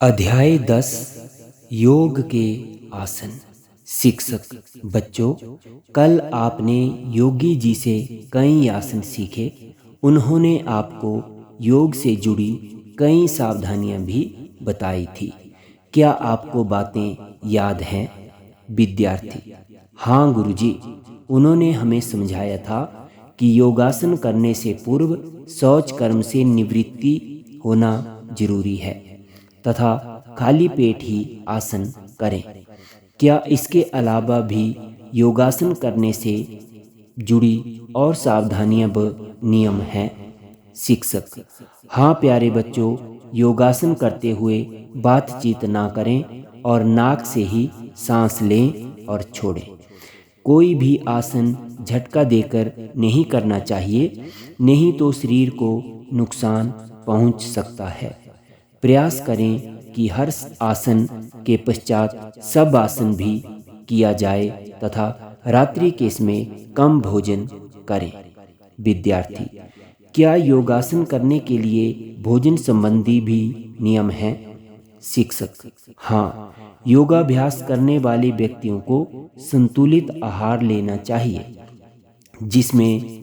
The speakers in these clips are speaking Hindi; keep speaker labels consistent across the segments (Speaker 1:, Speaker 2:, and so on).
Speaker 1: अध्याय 10 योग के आसन। शिक्षक बच्चों, कल आपने योगी जी से कई आसन सीखे। उन्होंने आपको योग से जुड़ी कई सावधानियां भी बताई थी। क्या आपको बातें याद हैं? विद्यार्थी: हाँ गुरुजी, उन्होंने हमें समझाया था कि योगासन करने से पूर्व शौच कर्म से निवृत्ति होना जरूरी है तथा खाली पेट ही आसन करें। क्या इसके अलावा भी योगासन करने से जुड़ी और सावधानियां व नियम हैं? शिक्षक: हाँ प्यारे बच्चों, योगासन करते हुए बातचीत ना करें और नाक से ही सांस लें और छोड़ें। कोई भी आसन झटका देकर नहीं करना चाहिए, नहीं तो शरीर को नुकसान पहुंच सकता है। प्रयास करें कि हर आसन के पश्चात सब आसन भी किया जाए तथा रात्रि के समय कम भोजन करें। विद्यार्थी: क्या योगासन करने के लिए भोजन संबंधी भी नियम हैं? शिक्षक: हाँ, योगाभ्यास करने वाले व्यक्तियों को संतुलित आहार लेना चाहिए, जिसमें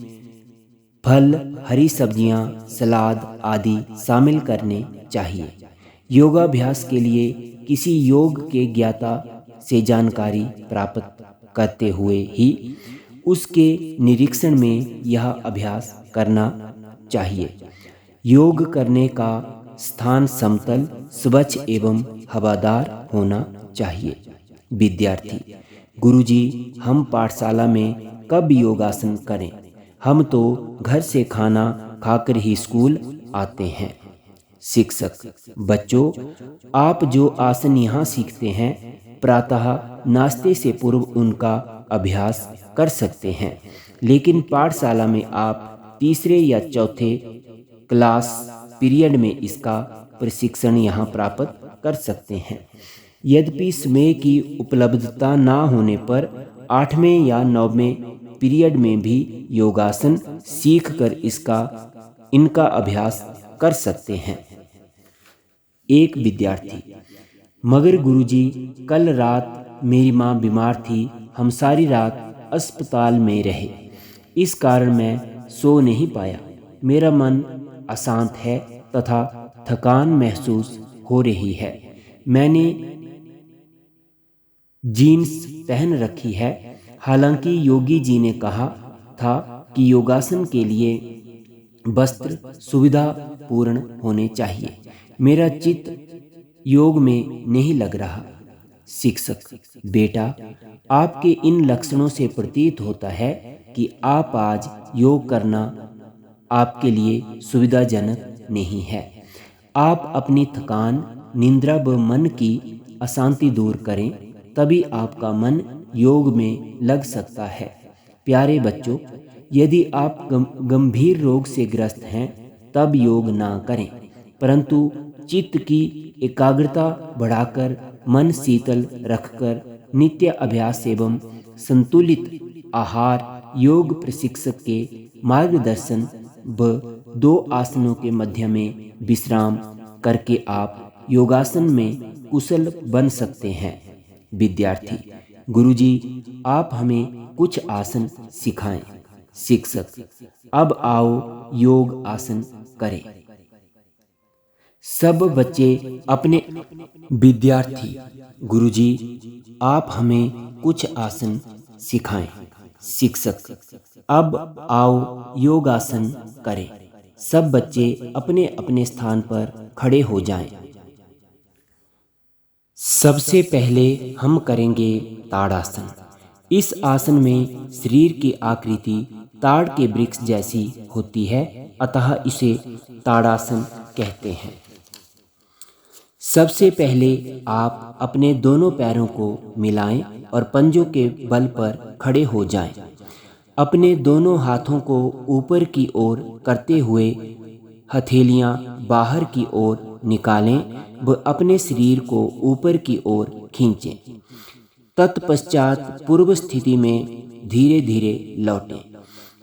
Speaker 1: फल, हरी सब्जियां, सलाद आदि शामिल करने चाहिए। योगाभ्यास के लिए किसी योग के ज्ञाता से जानकारी प्राप्त करते हुए ही उसके निरीक्षण में यह अभ्यास करना चाहिए। योग करने का स्थान समतल, स्वच्छ एवं हवादार होना चाहिए। विद्यार्थी: गुरुजी, हम पाठशाला में कब योगासन करें? हम तो घर से खाना खाकर ही स्कूल आते हैं। शिक्षक: बच्चों, आप जो आसन यहाँ सीखते हैं, प्रातः नाश्ते से पूर्व उनका अभ्यास कर सकते हैं, लेकिन पाठशाला में आप तीसरे या चौथे क्लास पीरियड में इसका प्रशिक्षण यहाँ प्राप्त कर सकते हैं। यद्यपि समय की उपलब्धता ना होने पर 8वें या 9वें पीरियड में भी योगासन सीखकर इनका अभ्यास कर सकते हैं। एक विद्यार्थी: मगर गुरुजी, कल रात मेरी माँ बीमार थी, हम सारी रात अस्पताल में रहे, इस कारण मैं सो नहीं पाया। मेरा मन अशांत है तथा थकान महसूस हो रही है। मैंने जीन्स पहन रखी है। हालांकि योगी जी ने कहा था कि योगासन के लिए वस्त्र सुविधा पूर्ण होने चाहिए। मेरा चित्त योग में नहीं लग रहा। शिक्षक: बेटा, आपके इन लक्षणों से प्रतीत होता है कि आप आज योग करना आपके लिए सुविधाजनक नहीं है। आप अपनी थकान, निद्रा व मन की अशांति दूर करें, तभी आपका मन योग में लग सकता है। प्यारे बच्चों, यदि आप गंभीर रोग से ग्रस्त हैं तब योग ना करें, परंतु चित्त की एकाग्रता बढ़ाकर मन शीतल रखकर नित्य अभ्यास एवं संतुलित आहार, योग प्रशिक्षक के मार्गदर्शन व 2 आसनों के मध्य में विश्राम करके आप योगासन में कुशल बन सकते हैं। विद्यार्थी: गुरुजी, आप हमें कुछ आसन सिखाएं। शिक्षक: अब आओ योग आसन करें। सब बच्चे अपने विद्यार्थी: गुरुजी, आप हमें कुछ आसन सिखाएं। शिक्षक: अब आओ योग आसन करें। सब बच्चे अपने अपने स्थान पर खड़े हो जाएं। सबसे पहले हम करेंगे ताड़ासन। इस आसन में शरीर की आकृति ताड़ के वृक्ष जैसी होती है, अतः इसे ताड़ासन कहते हैं। सबसे पहले आप अपने दोनों पैरों को मिलाएं और पंजों के बल पर खड़े हो जाएं। अपने दोनों हाथों को ऊपर की ओर करते हुए हथेलियां बाहर की ओर निकालें व अपने शरीर को ऊपर की ओर खींचें। तत्पश्चात पूर्व स्थिति में धीरे धीरे लौटें।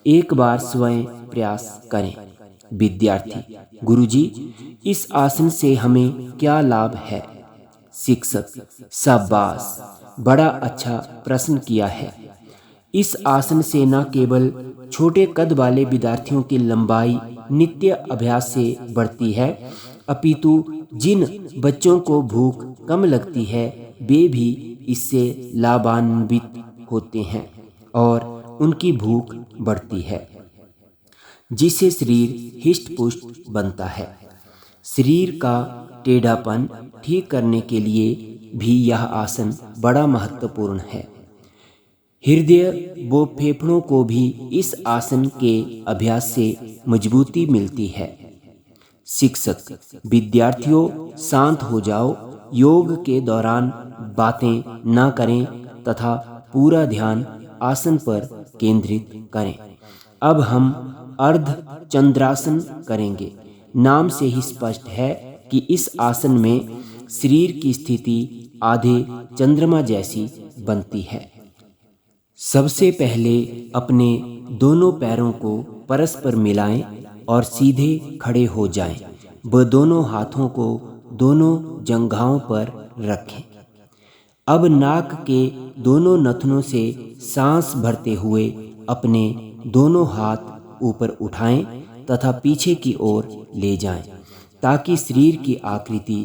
Speaker 1: एक बार स्वयं प्रयास करें। विद्यार्थी: गुरुजी, इस आसन से हमें क्या लाभ है? शिक्षक: शाबाश, बड़ा अच्छा प्रश्न किया है। इस आसन से न केवल छोटे कद वाले विद्यार्थियों की लंबाई नित्य अभ्यास से बढ़ती है, अपितु जिन बच्चों को भूख कम लगती है वे भी इससे लाभान्वित होते हैं और उनकी भूख बढ़ती है, जिससे शरीर हिष्ट-पुष्ट बनता है। शरीर का टेढ़ापन ठीक करने के लिए भी यह आसन बड़ा महत्वपूर्ण है। हृदय व फेफड़ों को भी इस आसन के अभ्यास से मजबूती मिलती है। शिक्षक: विद्यार्थियों, शांत हो जाओ, योग के दौरान बातें न करें तथा पूरा ध्यान आसन पर केंद्रित करें। अब हम अर्ध चंद्रासन करेंगे। नाम से ही स्पष्ट है कि इस आसन में शरीर की स्थिति आधे चंद्रमा जैसी बनती है। सबसे पहले अपने दोनों पैरों को परस्पर मिलाएं और सीधे खड़े हो जाएं। व दोनों हाथों को दोनों जंघाओं पर रखें। अब नाक के दोनों नथनों से सांस भरते हुए अपने दोनों हाथ ऊपर उठाएं तथा पीछे की ओर ले जाएं, ताकि शरीर की आकृति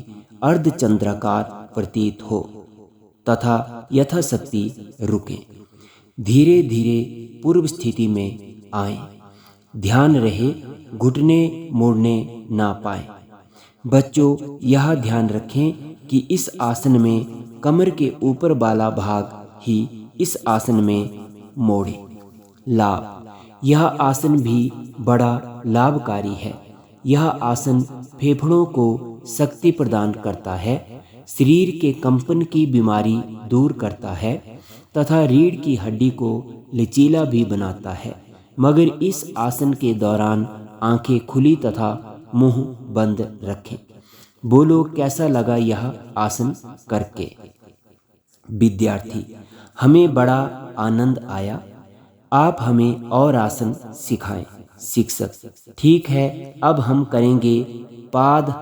Speaker 1: अर्धचंद्राकार प्रतीत हो तथा यथाशक्ति रुकें। धीरे धीरे पूर्व स्थिति में आएं। ध्यान रहे घुटने मोड़ने ना पाएं। बच्चों, यह ध्यान रखें कि इस आसन में कमर के ऊपर वाला भाग ही इस आसन में मोड़े। लाभ: यह आसन भी बड़ा लाभकारी है। यह आसन फेफड़ों को शक्ति प्रदान करता है, शरीर के कंपन की बीमारी दूर करता है तथा रीढ़ की हड्डी को लचीला भी बनाता है। मगर इस आसन के दौरान आंखें खुली तथा मुंह बंद रखें। बोलो, कैसा लगा यह आसन करके? विद्यार्थी: हमें बड़ा आनंद आया। आप हमें और आसन सिखाएं। शिक्षक: ठीक है, अब हम करेंगे पाद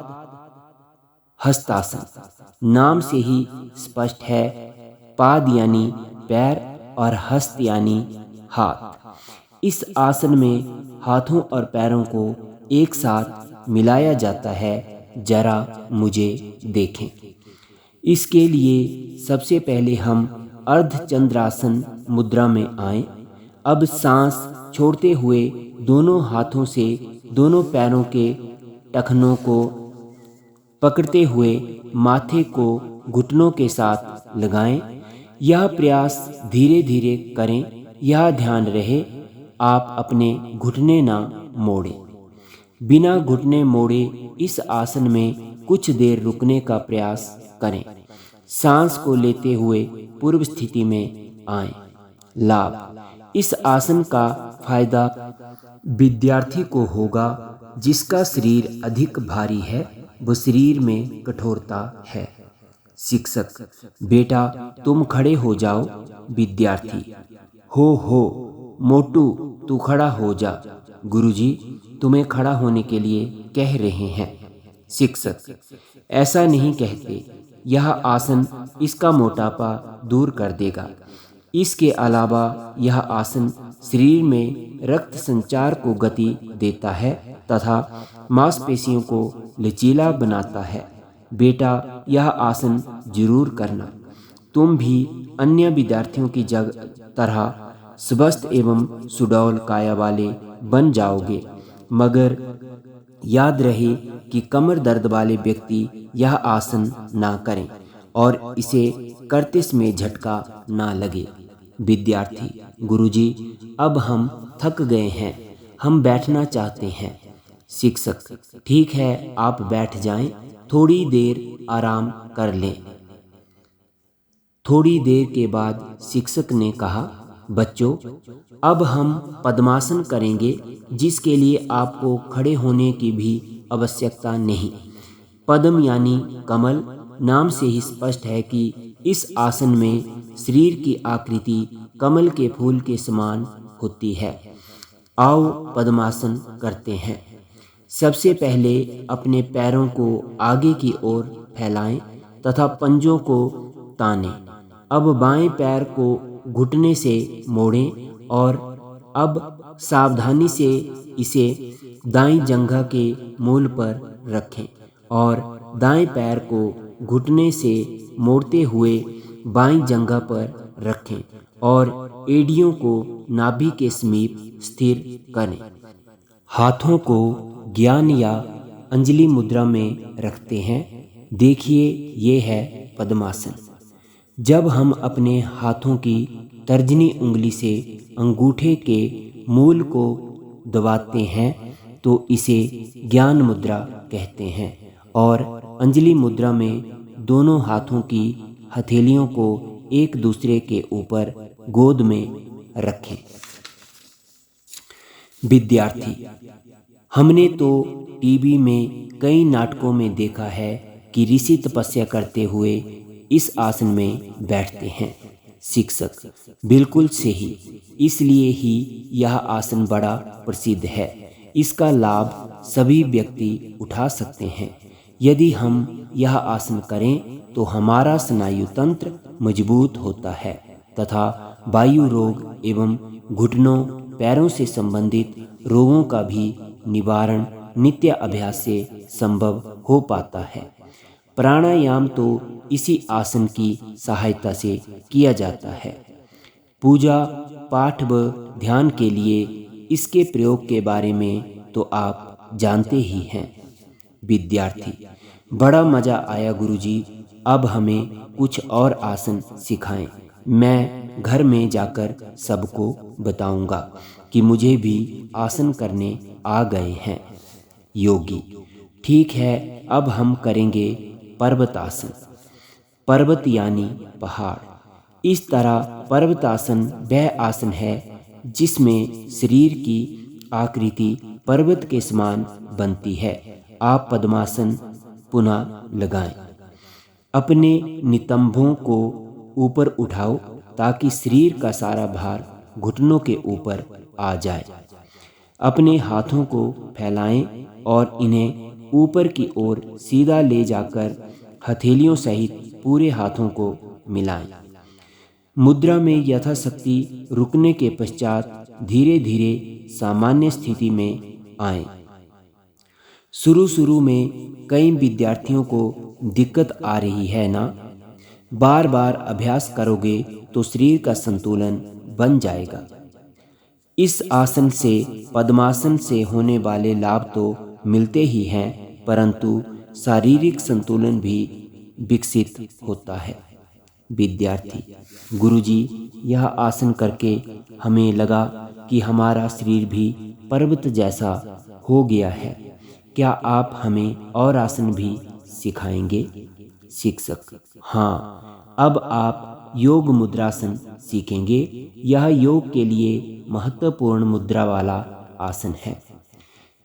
Speaker 1: हस्तासन। नाम से ही स्पष्ट है, पाद यानी पैर और हस्त यानी हाथ। इस आसन में हाथों और पैरों को एक साथ मिलाया जाता है। जरा मुझे देखें। इसके लिए सबसे पहले हम अर्धचंद्रासन मुद्रा में आएं। अब सांस छोड़ते हुए दोनों हाथों से दोनों पैरों के टखनों को पकड़ते हुए माथे को घुटनों के साथ लगाएं। यह प्रयास धीरे धीरे करें। यह ध्यान रहे आप अपने घुटने ना मोड़ें। बिना घुटने मोड़े इस आसन में कुछ देर रुकने का प्रयास करें। सांस को लेते हुए पूर्व स्थिति में आएं। लाभ: इस आसन का फायदा विद्यार्थी को होगा जिसका शरीर अधिक भारी है व शरीर में कठोरता है। शिक्षक: बेटा, तुम खड़े हो जाओ। विद्यार्थी: हो मोटू, तू खड़ा हो जा। गुरुजी, तुम्हें खड़ा होने के लिए कह रहे हैं। शिक्षक: ऐसा नहीं कहते, यह आसन इसका मोटापा दूर कर देगा। इसके अलावा यह आसन शरीर में रक्त संचार को गति देता है तथा मांसपेशियों को लचीला बनाता है। बेटा, यह आसन जरूर करना। तुम भी अन्य विद्यार्थियों की तरह स्वस्थ एवं सुडौल काया वाले बन जाओगे। मगर याद रहे कि कमर दर्द वाले व्यक्ति यह आसन ना करें और इसे करते समय झटका ना लगे। विद्यार्थी: गुरुजी, अब हम थक गए हैं, हम बैठना चाहते हैं। शिक्षक: ठीक है, आप बैठ जाएं, थोड़ी देर आराम कर लें। थोड़ी देर के बाद शिक्षक ने कहा, बच्चों, अब हम पद्मासन करेंगे, जिसके लिए आपको खड़े होने की भी आवश्यकता नहीं। पद्म यानी कमल। नाम से ही स्पष्ट है कि इस आसन में शरीर की आकृति कमल के फूल के समान होती है। आओ पद्मासन करते हैं। सबसे पहले अपने पैरों को आगे की ओर फैलाएं तथा पंजों को तानें। अब बाएं पैर को घुटने से मोड़ें और अब सावधानी से इसे दाईं जंघा के मूल पर रखें और दाएं पैर को घुटने से मोड़ते हुए बाईं जंघा पर रखें और एड़ियों को नाभि के समीप स्थिर करें। हाथों को ज्ञान या अंजलि मुद्रा में रखते हैं। देखिए, ये है पद्मासन। जब हम अपने हाथों की तर्जनी उंगली से अंगूठे के मूल को दबाते हैं तो इसे ज्ञान मुद्रा कहते हैं और अंजलि मुद्रा में दोनों हाथों की हथेलियों को एक दूसरे के ऊपर गोद में रखें। विद्यार्थी, हमने तो टीवी में कई नाटकों में देखा है कि ऋषि तपस्या करते हुए इस आसन में बैठते हैं। शिक्षक, बिल्कुल सही, इसलिए ही यह आसन बड़ा प्रसिद्ध है। इसका लाभ सभी व्यक्ति उठा सकते हैं। यदि हम यह आसन करें तो हमारा स्नायु तंत्र मजबूत होता है तथा वायु रोग एवं घुटनों पैरों से संबंधित रोगों का भी निवारण नित्य अभ्यास से संभव हो पाता है। प्राणायाम तो इसी आसन की सहायता से किया जाता है। पूजा पाठ व ध्यान के लिए इसके प्रयोग के बारे में तो आप जानते ही हैं। विद्यार्थी, बड़ा मजा आया गुरुजी। अब हमें कुछ और आसन सिखाएं। मैं घर में जाकर सबको बताऊंगा कि मुझे भी आसन करने आ गए हैं। योगी, ठीक है, अब हम करेंगे पर्वतासन। पर्वत यानी पहाड़। इस तरह पर्वतासन वह आसन है जिसमें शरीर की आकृति पर्वत के समान बनती है। आप पद्मासन पुनः लगाएं। अपने नितंबों को ऊपर उठाओ ताकि शरीर का सारा भार घुटनों के ऊपर आ जाए। अपने हाथों को फैलाएं और इन्हें ऊपर की ओर सीधा ले जाकर हथेलियों सहित पूरे हाथों को मिलाएं। मुद्रा में यथाशक्ति रुकने के पश्चात धीरे धीरे सामान्य स्थिति में आएं। शुरू में कई विद्यार्थियों को दिक्कत आ रही है ना? बार बार अभ्यास करोगे तो शरीर का संतुलन बन जाएगा। इस आसन से पद्मासन से होने वाले लाभ तो मिलते ही हैं, परंतु शारीरिक संतुलन भी विकसित होता है। विद्यार्थी, गुरुजी, यह आसन करके हमें लगा कि हमारा शरीर भी पर्वत जैसा हो गया है। क्या आप हमें और आसन भी सिखाएंगे? शिक्षक, हाँ, अब आप योग मुद्रासन सीखेंगे। यह योग के लिए महत्वपूर्ण मुद्रा वाला आसन है।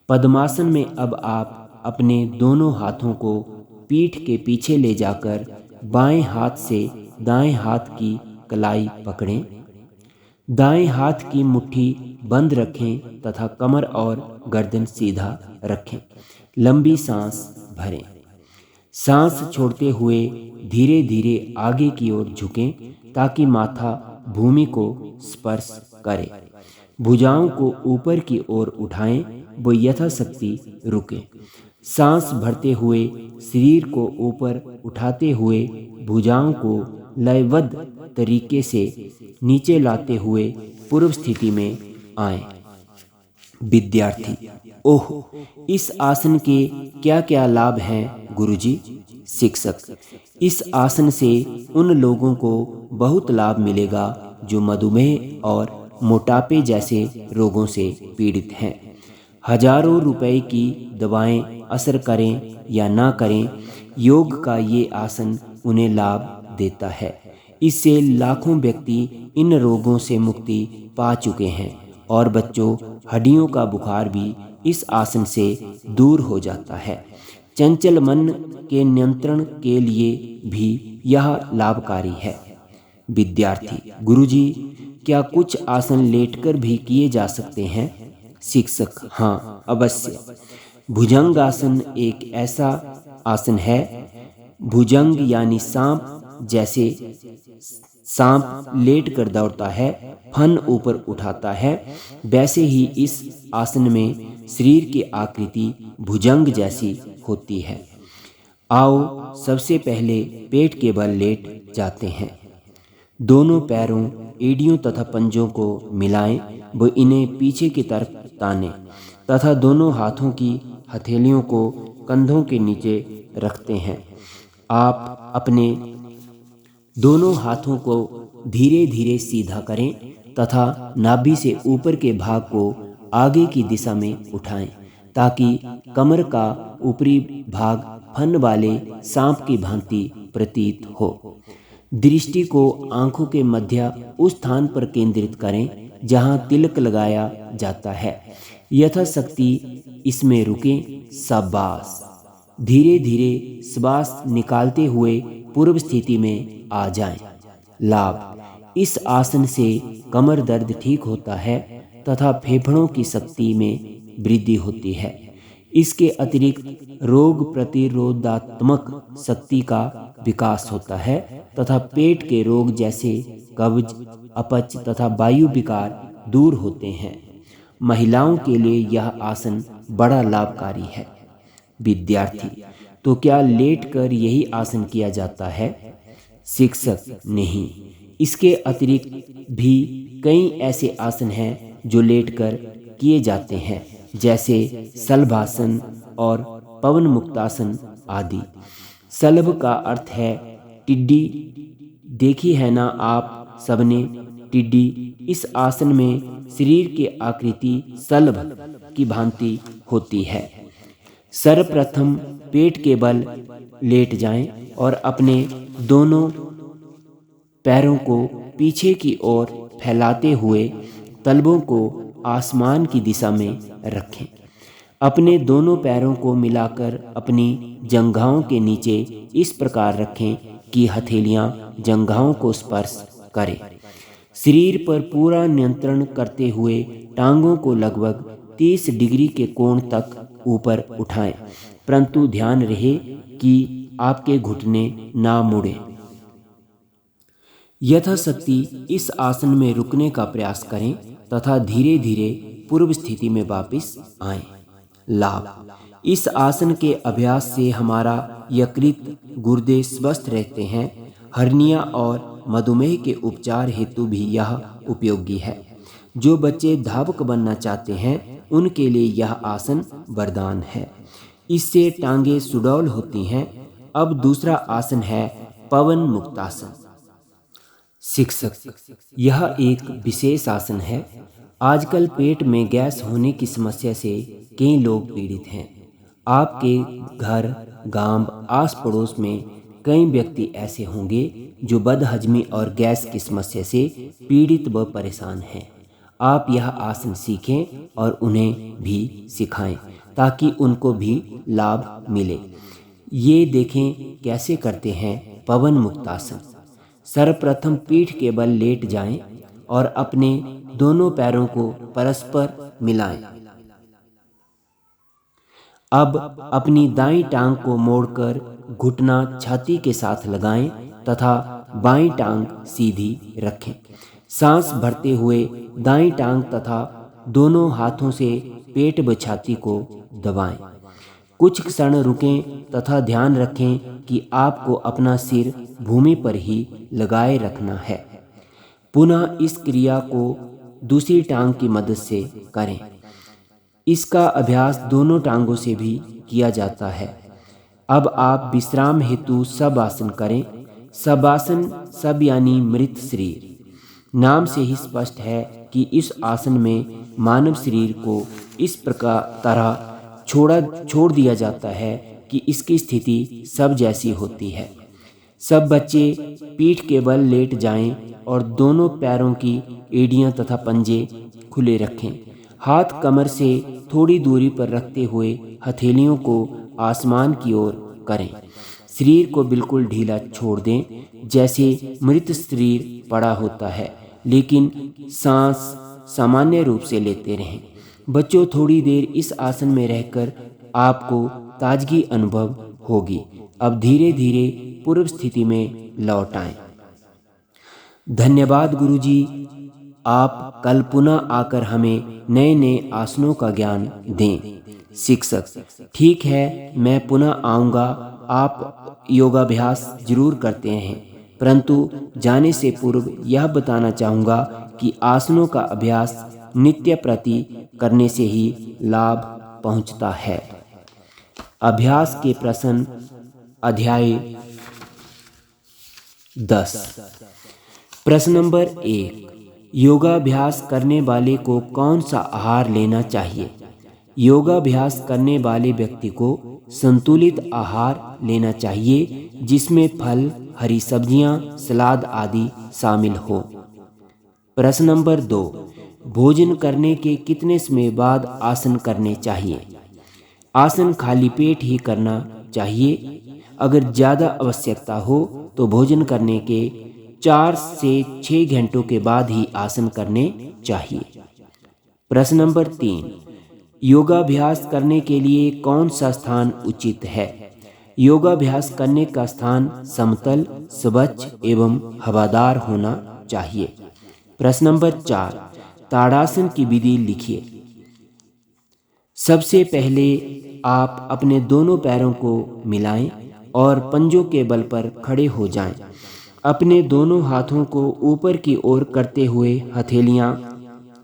Speaker 1: पद्मासन में अब आप अपने दोनों हाथों को पीठ के पीछे ले जाकर बाएं हाथ से दाएं हाथ की कलाई पकड़ें। दाएं हाथ की मुट्ठी बंद रखें तथा कमर और गर्दन सीधा रखें। लंबी सांस भरें। सांस छोड़ते हुए धीरे धीरे आगे की ओर झुकें ताकि माथा भूमि को स्पर्श करे। भुजाओं को ऊपर की ओर उठाएं व यथाशक्ति रुकें। सांस भरते हुए शरीर को ऊपर उठाते हुए भुजाओं को लयबद्ध तरीके से नीचे लाते हुए पूर्व स्थिति में आएं। विद्यार्थी, ओह, इस आसन के क्या क्या लाभ हैं गुरुजी? शिक्षक, इस आसन से उन लोगों को बहुत लाभ मिलेगा जो मधुमेह और मोटापे जैसे रोगों से पीड़ित हैं। हजारों रुपए की दवाएं असर करें या ना करें, योग का ये आसन उन्हें लाभ देता है। इससे लाखों व्यक्ति इन रोगों से मुक्ति पा चुके हैं और बच्चों, हड्डियों का बुखार भी इस आसन से दूर हो जाता है। चंचल मन के नियंत्रण के लिए भी यह लाभकारी है। विद्यार्थी, गुरुजी, क्या कुछ आसन लेटकर भी किए जा सकते हैं? शिक्षक, हाँ, अवश्य। भुजंगासन एक ऐसा आसन है, भुजंग यानी सांप, जैसे सांप लेट कर दौड़ता है, फन ऊपर उठाता है, वैसे ही इस आसन में शरीर की आकृति भुजंग जैसी होती है। आओ सबसे पहले पेट के बल लेट जाते हैं। दोनों पैरों, एड़ियों तथा पंजों को मिलाएं व इन्हें पीछे की तरफ तानें तथा दोनों हाथों की हथेलियों को कंधों के नीचे रखते हैं। आप अपने दोनों हाथों को धीरे धीरे सीधा करें तथा नाभि से ऊपर के भाग को आगे की दिशा में उठाएं ताकि कमर का ऊपरी भाग फन वाले सांप की भांति प्रतीत हो। दृष्टि को आंखों के मध्य उस स्थान पर केंद्रित करें जहां तिलक लगाया जाता है। यथाशक्ति इसमें रुकें। शाबाश। धीरे धीरे श्वास निकालते हुए पूर्व स्थिति में आ जाएं। लाभ, इस आसन से कमर दर्द ठीक होता है तथा फेफड़ों की शक्ति में वृद्धि होती है। इसके अतिरिक्त रोग प्रतिरोधात्मक शक्ति का विकास होता है तथा पेट के रोग जैसे कब्ज, अपच तथा वायु विकार दूर होते हैं। महिलाओं के लिए यह आसन बड़ा लाभकारी है। विद्यार्थी, तो क्या लेटकर यही आसन किया जाता है? शिक्षक, नहीं, इसके अतिरिक्त भी कई ऐसे आसन हैं जो लेटकर किए जाते हैं, जैसे शलभासन और पवन मुक्तासन आदि। शलभ का अर्थ है टिड्डी। देखी है ना आप सबने टिड्डी। इस आसन में शरीर की आकृति शलभ की भांति होती है। सर्वप्रथम पेट के बल लेट जाएं और अपने दोनों पैरों को पीछे की ओर फैलाते हुए तलवों को आसमान की दिशा में रखें। अपने दोनों पैरों को मिलाकर अपनी जंघाओं के नीचे इस प्रकार रखें कि हथेलियां जंघाओं को स्पर्श करें। शरीर पर पूरा नियंत्रण करते हुए टांगों को लगभग 30 डिग्री के कोण तक ऊपर उठाएं, परंतु ध्यान रहे कि आपके घुटने ना मुड़े। यथाशक्ति इस आसन में रुकने का प्रयास करें तथा धीरे धीरे पूर्व स्थिति में वापस आएं। लाभ, इस आसन के अभ्यास से हमारा यकृत, गुर्दे स्वस्थ रहते हैं। हर्निया और मधुमेह के उपचार हेतु भी यह उपयोगी है। जो बच्चे धावक बनना चाहते हैं उनके लिए यह आसन वरदान है। इससे टांगे सुडौल होती हैं। अब दूसरा आसन है पवन मुक्तासन। शिक्षक, यह एक विशेष आसन है। आजकल पेट में गैस होने की समस्या से कई लोग पीड़ित हैं। आपके घर, गांव, आस पड़ोस में कई व्यक्ति ऐसे होंगे जो बदहजमी और गैस की समस्या से पीड़ित व परेशान हैं। आप यह आसन सीखें और उन्हें भी सिखाएं ताकि उनको भी लाभ मिले। ये देखें कैसे करते हैं पवन मुक्तासन। सर्वप्रथम पीठ के बल लेट जाएं और अपने दोनों पैरों को परस्पर मिलाएं। अब अपनी दाईं टांग को मोड़कर घुटना छाती के साथ लगाएं तथा बाईं टांग सीधी रखें। सांस भरते हुए दाईं टांग तथा दोनों हाथों से पेट व छाती को दबाएं। कुछ क्षण रुकें तथा ध्यान रखें कि आपको अपना सिर भूमि पर ही लगाए रखना है। पुनः इस क्रिया को दूसरी टांग की मदद से करें। इसका अभ्यास दोनों टांगों से भी किया जाता है। अब आप विश्राम हेतु शवासन करें। शवासन, सब यानी मृत शरीर। नाम से ही स्पष्ट है कि इस आसन में मानव शरीर को इस प्रकार तरह छोड़ दिया जाता है कि इसकी स्थिति सब जैसी होती है। सब बच्चे पीठ के बल लेट जाएं और दोनों पैरों की एड़ियां तथा पंजे खुले रखें। हाथ कमर से थोड़ी दूरी पर रखते हुए हथेलियों को आसमान की ओर करें। शरीर को बिल्कुल ढीला छोड़ दें, जैसे मृत शरीर पड़ा होता है, लेकिन सांस सामान्य रूप से लेते रहें। बच्चों, थोड़ी देर इस आसन में रहकर आपको ताजगी अनुभव होगी। अब धीरे धीरे पूर्व स्थिति में लौट आएं। धन्यवाद गुरुजी, आप कल पुनः आकर हमें नए नए आसनों का ज्ञान दें। शिक्षक, ठीक है, मैं पुनः आऊँगा। आप योगाभ्यास जरूर करते हैं, परंतु जाने से पूर्व यह बताना चाहूँगा कि आसनों का अभ्यास नित्य प्रति करने से ही लाभ पहुँचता है। अभ्यास के प्रश्न, अध्याय 10। प्रश्न नंबर 1, योगाभ्यास करने वाले को कौन सा आहार लेना चाहिए? योगाभ्यास करने वाले व्यक्ति को संतुलित आहार लेना चाहिए, जिसमें फल, हरी सब्जियां, सलाद आदि शामिल हो। प्रश्न नंबर 2, भोजन करने के कितने समय बाद आसन करने चाहिए? आसन खाली पेट ही करना चाहिए। अगर ज़्यादा आवश्यकता हो तो भोजन करने के 4 से 6 घंटों के बाद ही आसन करने चाहिए। प्रश्न नंबर 3, योगाभ्यास करने के लिए कौन सा स्थान उचित है? योगाभ्यास करने का स्थान समतल, स्वच्छ एवं हवादार होना चाहिए। प्रश्न नंबर 4, ताड़ासन की विधि लिखिए। सबसे पहले आप अपने दोनों पैरों को मिलाएं और पंजों के बल पर खड़े हो जाएं। अपने दोनों हाथों को ऊपर की ओर करते हुए हथेलियां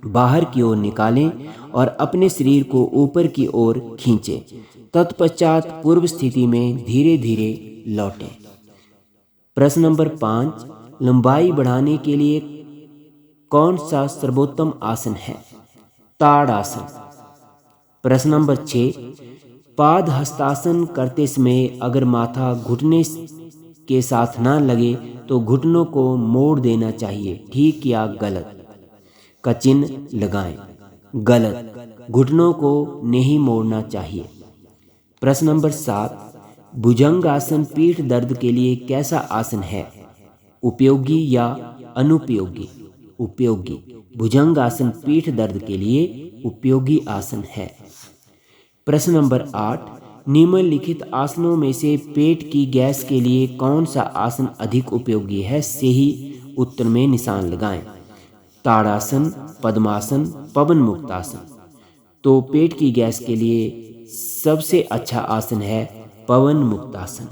Speaker 1: बाहर की ओर निकालें और अपने शरीर को ऊपर की ओर खींचें। तत्पश्चात पूर्व स्थिति में धीरे धीरे लौटें। प्रश्न नंबर 5, लंबाई बढ़ाने के लिए कौन सा सर्वोत्तम आसन है? ताड़ासन। प्रश्न नंबर 6, पाद हस्तासन करते समय अगर माथा घुटने के साथ ना लगे तो घुटनों को मोड़ देना चाहिए, ठीक या गलत? का चिन्ह लगाएं। गलत, घुटनों को नहीं मोड़ना चाहिए। प्रश्न नंबर 7, भुजंगासन पीठ दर्द के लिए कैसा आसन है? उपयोगी या अनुपयोगी? उपयोगी। भुजंगासन पीठ दर्द के लिए उपयोगी आसन है। प्रश्न नंबर 8, निम्नलिखित आसनों में से पेट की गैस के लिए कौन सा आसन अधिक उपयोगी है? सही उत्तर में निशान लगाएं। ताड़ासन, पद्मासन, पवन मुक्तासन। तो पेट की गैस के लिए सबसे अच्छा आसन है पवन मुक्तासन।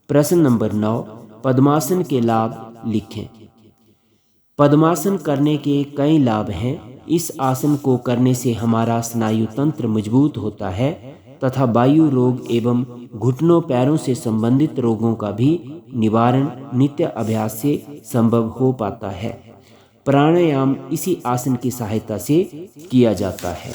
Speaker 1: प्रश्न नंबर 9, पद्मासन के लाभ लिखें। पद्मासन करने के कई लाभ हैं। इस आसन को करने से हमारा स्नायु तंत्र मजबूत होता है तथा वायु रोग एवं घुटनों पैरों से संबंधित रोगों का भी निवारण नित्य अभ्यास से संभव हो पाता है। प्राणायाम इसी आसन की सहायता से किया जाता है।